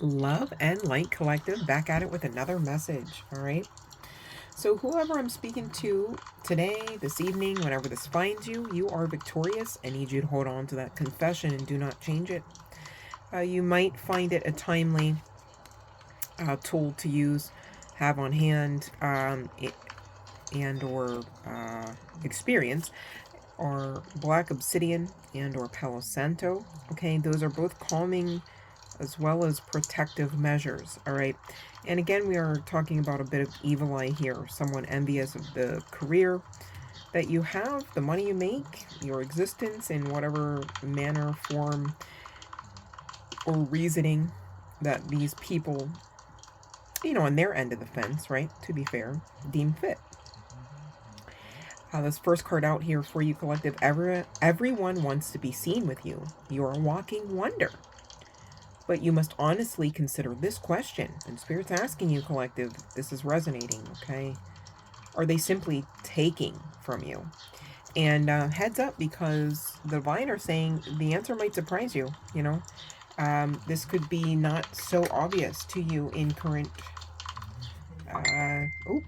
Love and Light Collective back at it with another message. All right. So, whoever I'm speaking to today, this evening, whenever this finds you, you are victorious. I need you to hold on to that confession and do not change it. You might find it a timely tool to use, have on hand, and or experience, are black obsidian and or palo santo. Okay, those are both calming as well as protective measures. All right, and again, we are talking about a bit of evil eye here, someone envious of the career that you have, the money you make, your existence in whatever manner, form, or reasoning that these people, on their end of the fence, right, to be fair, deem fit. This first card out here for you, collective. Everyone wants to be seen with you. You're a walking wonder. But you must honestly consider this question. And Spirit's asking you, collective, this is resonating, okay? Are they simply taking from you? And heads up, because the Divine are saying the answer might surprise you, This could be not so obvious to you in current...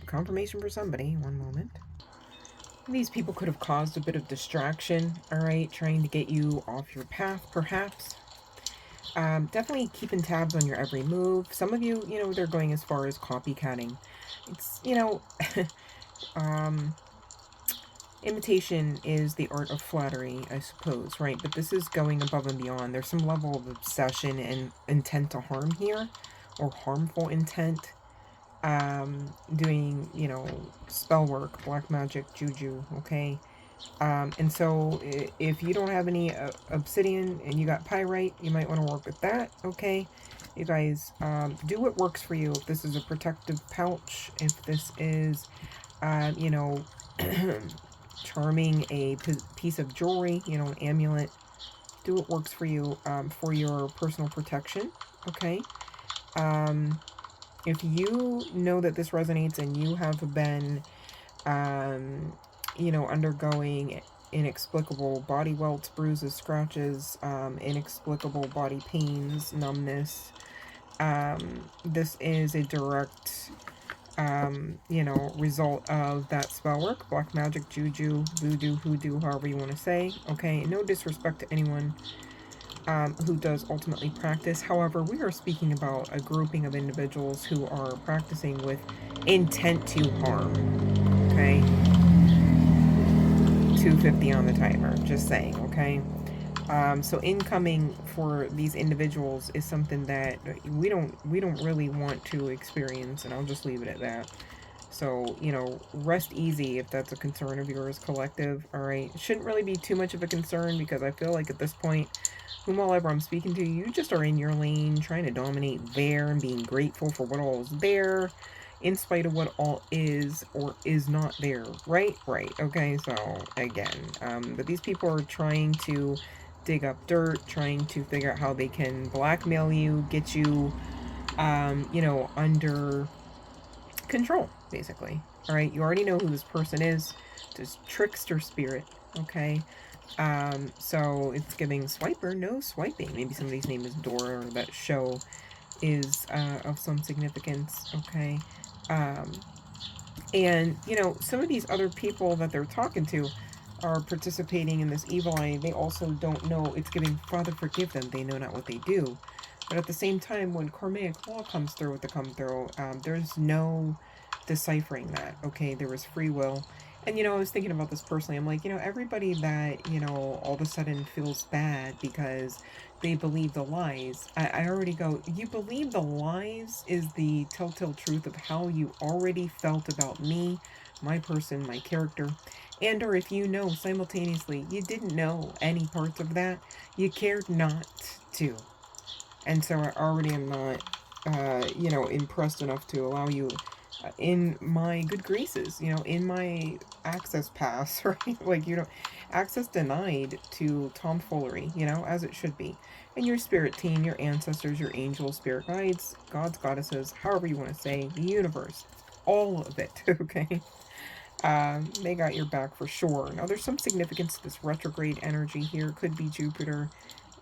confirmation for somebody. One moment. These people could have caused a bit of distraction, all right, trying to get you off your path, perhaps. Definitely keeping tabs on your every move. Some of you, they're going as far as copycatting. It's, imitation is the art of flattery, I suppose, right? But this is going above and beyond. There's some level of obsession and intent to harm here, or harmful intent. Doing, spell work, black magic, juju, okay? And so if you don't have any obsidian and you got pyrite, you might want to work with that, okay? You guys, do what works for you. If this is a protective pouch, if this is, charming a piece of jewelry, an amulet, do what works for you for your personal protection, okay? If you know that this resonates and you have been, undergoing inexplicable body welts, bruises, scratches, inexplicable body pains, numbness, this is a direct, result of that spell work, black magic, juju, voodoo, hoodoo, however you want to say, okay? No disrespect to anyone who does ultimately practice. However, we are speaking about a grouping of individuals who are practicing with intent to harm, okay? 250 on the timer, just saying, okay? So incoming for these individuals is something that we don't really want to experience, and I'll just leave it at that. So, rest easy if that's a concern of yours, collective, all right? It shouldn't really be too much of a concern, because I feel like at this point, whomever I'm speaking to, you just are in your lane, trying to dominate there and being grateful for what all is there, in spite of what all is or is not there. Right? Okay, so, again, but these people are trying to dig up dirt, trying to figure out how they can blackmail you, get you, under control, basically. All right, you already know who this person is. This trickster spirit, okay? So it's giving swiper, no swiping. Maybe somebody's name is Dora, or that show is of some significance, okay? And, some of these other people that they're talking to are participating in this evil eye. They also don't know. It's giving, Father, forgive them. They know not what they do. But at the same time, when Karmic Law comes through with the come through, there's no deciphering that, okay? There was free will. And, I was thinking about this personally. I'm like, everybody that, all of a sudden feels bad because they believe the lies. I already go, you believe the lies is the telltale truth of how you already felt about me, my person, my character. And or if you know simultaneously you didn't know any parts of that, you cared not to. And so I already am not, impressed enough to allow you in my good graces, in my access pass, right? Like, access denied to tomfoolery, as it should be. And your spirit team, your ancestors, your angels, spirit guides, gods, goddesses, however you want to say, the universe, all of it, okay? They got your back for sure. Now, there's some significance to this retrograde energy here. Could be Jupiter.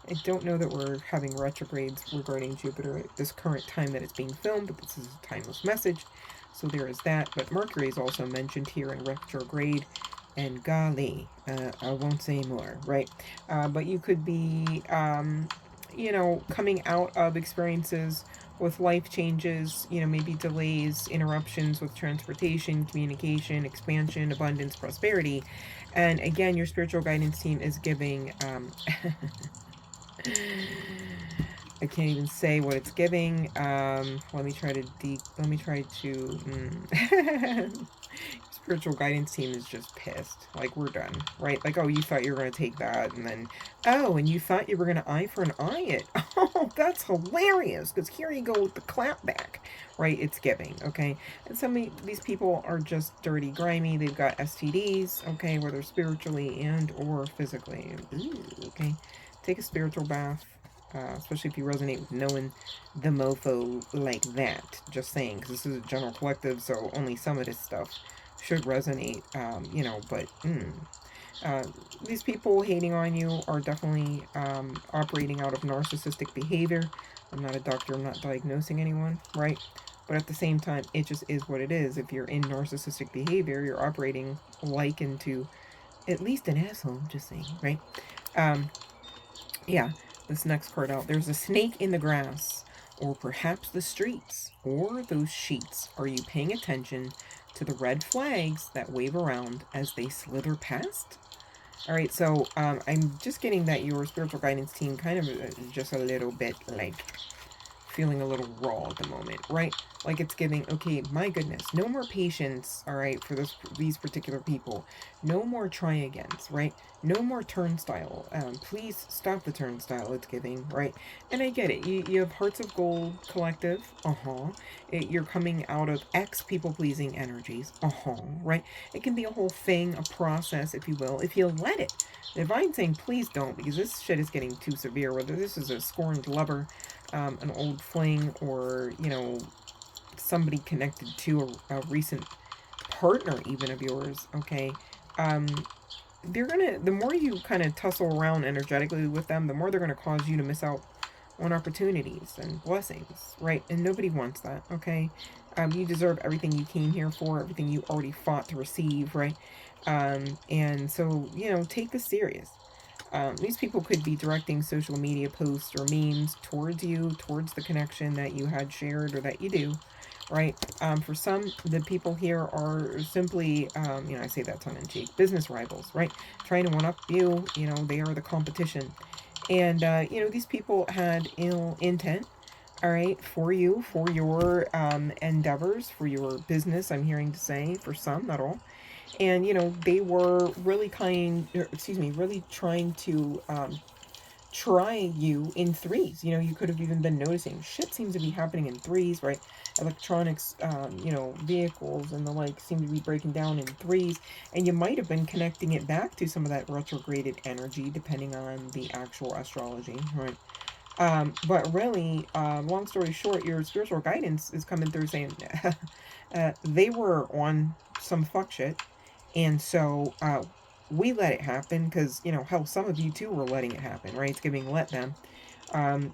I don't know that we're having retrogrades regarding Jupiter at this current time that it's being filmed, but this is a timeless message. So there is that. But Mercury is also mentioned here in retrograde. And golly, I won't say more, right? But you could be, you know, coming out of experiences with life changes, you know, maybe delays, interruptions with transportation, communication, expansion, abundance, prosperity. And again, your spiritual guidance team is giving, I can't even say what it's giving. Let me try to spiritual guidance team is just pissed. Like, we're done, right? Like, oh, you thought you were going to take that, and then, oh, and you thought you were going to eye for an eye it. Oh, that's hilarious, because here you go with the clapback, right? It's giving, okay? And some of these people are just dirty, grimy. They've got STDs, okay, whether spiritually and or physically. Ooh, okay? Take a spiritual bath. Especially if you resonate with knowing the mofo like that. Just saying, because this is a general collective, so only some of this stuff should resonate, you know, but these people hating on you are definitely operating out of narcissistic behavior. I'm not a doctor, I'm not diagnosing anyone, right? But at the same time, it just is what it is. If you're in narcissistic behavior, you're operating like into at least an asshole, just saying, right? Yeah, this next card out. There's a snake in the grass, or perhaps the streets, or those sheets. Are you paying attention to the red flags that wave around as they slither past? All right, so I'm just getting that your spiritual guidance team kind of just a little bit like feeling a little raw at the moment, right? Like it's giving, okay, my goodness, no more patience, all right, for these particular people. No more try agains, right? No more turnstile. Please stop the turnstile, it's giving, right? And I get it. You have Hearts of Gold Collective, you're coming out of people-pleasing energies, right? It can be a whole thing, a process, if you will, if you let it. The Divine's saying, please don't, because this shit is getting too severe, whether this is a scorned lover, an old fling, or, you know, somebody connected to a recent partner even of yours, okay? They're gonna, the more you kind of tussle around energetically with them, the more they're gonna cause you to miss out on opportunities and blessings, right? And nobody wants that, okay? You deserve everything you came here for, everything you already fought to receive, right? And so, you know, take this serious. These people could be directing social media posts or memes towards you, towards the connection that you had shared or that you do, right? For some, the people here are simply, you know, I say that tongue-in-cheek, business rivals, right? Trying to one-up you, you know, they are the competition. And, you know, these people had ill intent, all right, for you, for your endeavors, for your business, I'm hearing to say, for some, not all. And, you know, they were really really trying to try you in threes. You know, you could have even been noticing shit seems to be happening in threes, right? Electronics, you know, vehicles and the like seem to be breaking down in threes. And you might have been connecting it back to some of that retrograded energy, depending on the actual astrology, right? But really, long story short, your spiritual guidance is coming through saying they were on some fuck shit. And so we let it happen because, you know, hell, some of you too were letting it happen, right? It's giving let them,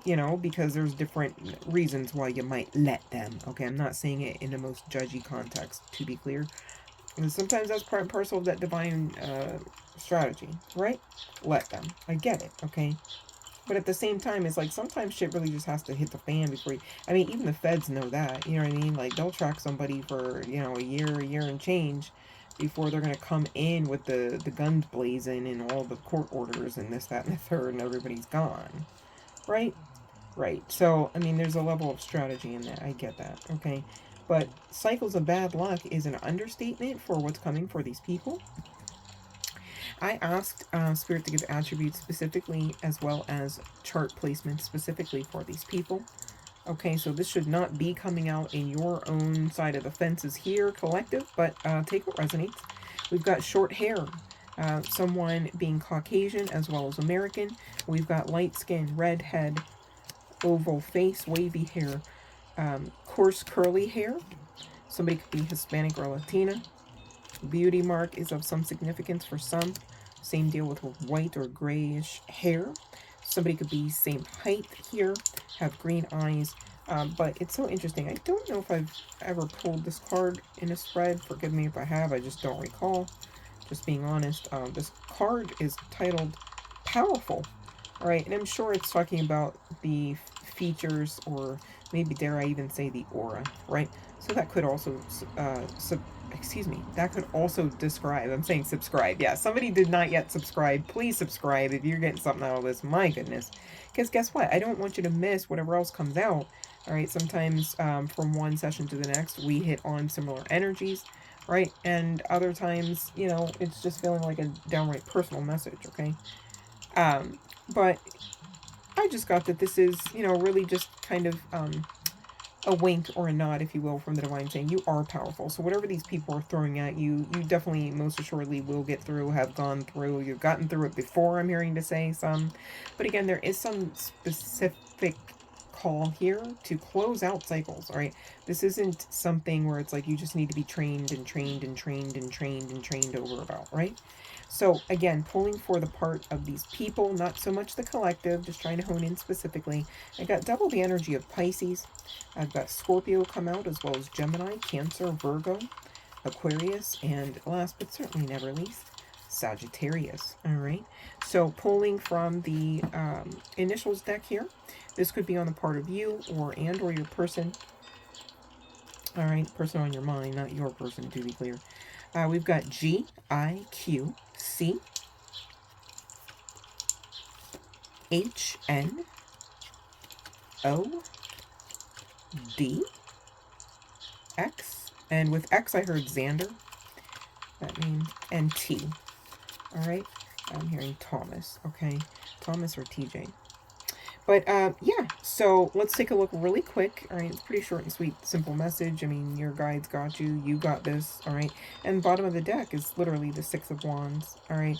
you know, because there's different reasons why you might let them. Okay, I'm not saying it in the most judgy context, to be clear. And sometimes that's part and parcel of that divine strategy, right? Let them. I get it, okay? But at the same time, it's like sometimes shit really just has to hit the fan before you... I mean, even the feds know that, you know what I mean? Like, they'll track somebody for, you know, a year and change before they're going to come in with the guns blazing and all the court orders and this, that, and the third, and everybody's gone. Right? Right. So, I mean, there's a level of strategy in that. I get that, okay? But cycles of bad luck is an understatement for what's coming for these people. I asked Spirit to give attributes specifically as well as chart placement specifically for these people. Okay, so this should not be coming out in your own side of the fences here, collective, but take what resonates. We've got short hair, someone being Caucasian as well as American. We've got light skin, red head, oval face, wavy hair, coarse curly hair. Somebody could be Hispanic or Latina. Beauty mark is of some significance for some. Same deal with white or grayish hair. Somebody could be same height here, have green eyes, but it's so interesting. I don't know if I've ever pulled this card in a spread. Forgive me if I have, I just don't recall. Just being honest. This card is titled Powerful. All right, and I'm sure it's talking about the features, or maybe dare I even say the aura, right? So that could also, that could also describe, I'm saying subscribe. Yeah, somebody did not yet subscribe. Please subscribe if you're getting something out of this. My goodness. Because guess what? I don't want you to miss whatever else comes out. All right, sometimes from one session to the next, we hit on similar energies, right? And other times, you know, it's just feeling like a downright personal message, okay? But I just got that this is, you know, really just kind of a wink or a nod, if you will, from the divine, saying you are powerful. So whatever these people are throwing at you, you definitely, most assuredly, will get through, have gone through. You've gotten through it before, I'm hearing to say some. But again, there is some specific call here to close out cycles, all right? This isn't something where it's like you just need to be trained and trained and trained and trained and trained over about, right? So again, pulling for the part of these people, not so much the collective, just trying to hone in specifically. I got double the energy of Pisces. I've got Scorpio come out, as well as Gemini, Cancer, Virgo, Aquarius, and last but certainly never least, Sagittarius. All right. So pulling from the initials deck here, this could be on the part of you or your person. All right, person on your mind, not your person, to be clear. We've got G, I, Q, C, H, N, O, D, X, and with X I heard Xander, that means, and T. All right, I'm hearing Thomas, okay, Thomas or TJ. But yeah, so let's take a look really quick. All right, it's pretty short and sweet, simple message. I mean, your guides got you. You got this. All right, and bottom of the deck is literally the Six of Wands. All right,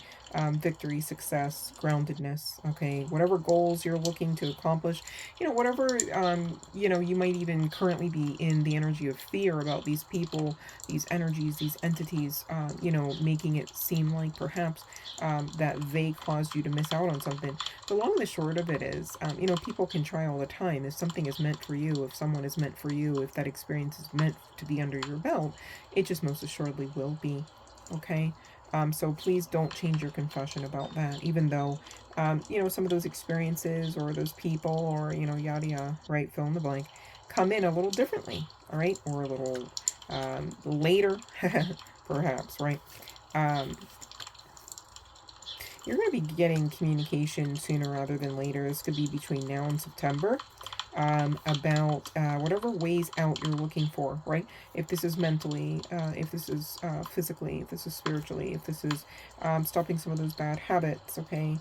victory, success, groundedness. Okay, whatever goals you're looking to accomplish, you know, whatever you know, you might even currently be in the energy of fear about these people, these energies, these entities. You know, making it seem like perhaps that they caused you to miss out on something. The long and the short of it is, you know, people can try all the time. If something is meant for you, if someone is meant for you, if that experience is meant to be under your belt, it just most assuredly will be. Okay? So please don't change your confession about that, even though, you know, some of those experiences or those people or, you know, yada yada, right, fill in the blank, come in a little differently, all right? Or a little later, perhaps, right? You're going to be getting communication sooner rather than later. This could be between now and September, about whatever ways out you're looking for, right? If this is mentally, if this is physically, if this is spiritually, if this is stopping some of those bad habits, okay?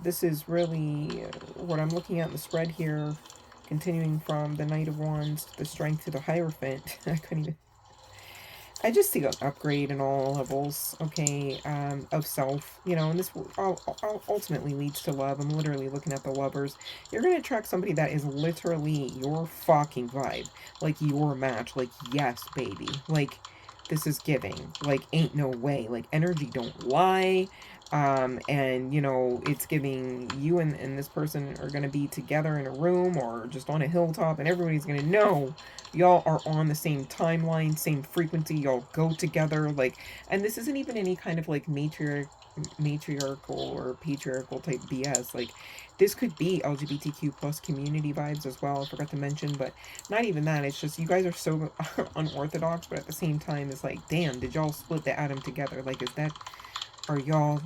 This is really what I'm looking at in the spread here, continuing from the Knight of Wands to the Strength to the Hierophant. I couldn't even... I just see an upgrade in all levels, okay, of self, you know, and this ultimately leads to love. I'm literally looking at the lovers. You're going to attract somebody that is literally your fucking vibe, like your match, like, yes, baby, like, this is giving, like, ain't no way, like, energy don't lie, and, you know, it's giving you and this person are going to be together in a room or just on a hilltop, and everybody's going to know y'all are on the same timeline, same frequency, y'all go together, like, and this isn't even any kind of, like, matriarchal or patriarchal type BS, like, this could be LGBTQ plus community vibes as well, I forgot to mention, but not even that, it's just, you guys are so unorthodox, but at the same time, it's like, damn, did y'all split the atom together, like, is that, are y'all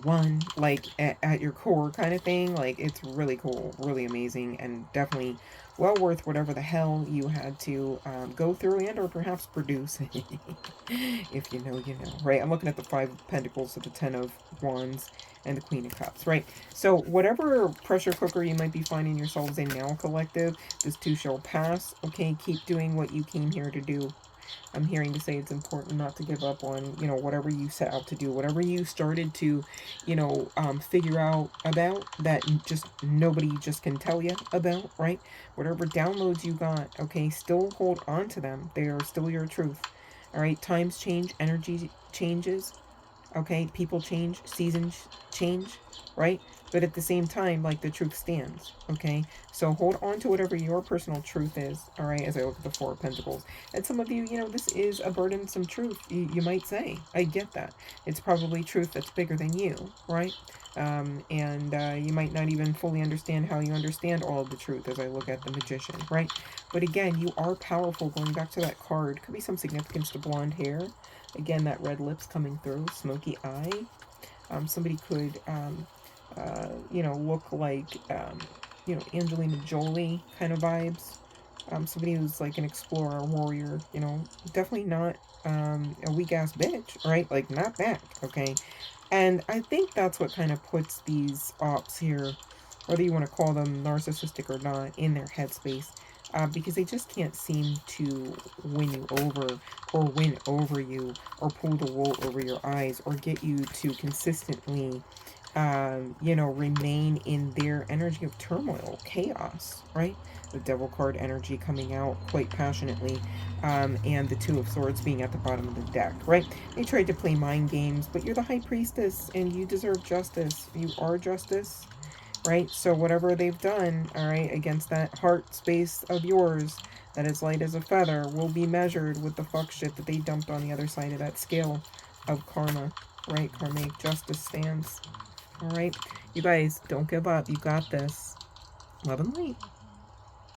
one, like, at your core kind of thing, like, it's really cool, really amazing, and definitely well worth whatever the hell you had to go through and or perhaps produce. If you know, right? I'm looking at the Five of Pentacles, so the Ten of Wands, and the Queen of Cups, right? So whatever pressure cooker you might be finding yourselves in now, collective, this too shall pass, okay? Keep doing what you came here to do. I'm hearing to say it's important not to give up on, you know, whatever you set out to do, whatever you started to, you know, figure out about that just nobody just can tell you about, right? Whatever downloads you got, okay, still hold on to them. They are still your truth. All right, times change, energy changes, okay, people change, seasons change, right? But at the same time, like, the truth stands, okay? So hold on to whatever your personal truth is, all right, as I look at the Four of Pentacles. And some of you, you know, this is a burdensome truth, you might say. I get that. It's probably truth that's bigger than you, right? You might not even fully understand how you understand all of the truth as I look at the Magician, right? But again, you are powerful. Going back to that card, could be some significance to blonde hair. Again, that red lips coming through, smoky eye. Somebody could, you know, look like, you know, Angelina Jolie kind of vibes. Somebody who's like an explorer, warrior, you know, definitely not a weak ass bitch, right? Like, not that, okay? And I think that's what kind of puts these ops here, whether you want to call them narcissistic or not, in their headspace. Because they just can't seem to win you over, or win over you, or pull the wool over your eyes, or get you to consistently, you know, remain in their energy of turmoil, chaos, right? The Devil card energy coming out quite passionately, and the Two of Swords being at the bottom of the deck, right? They tried to play mind games, but you're the High Priestess, and you deserve justice. You are justice, right? So whatever they've done, all right, against that heart space of yours that is light as a feather will be measured with the fuck shit that they dumped on the other side of that scale of karma, right? Karmic justice stands. All right, you guys, don't give up. You got this. Love and light.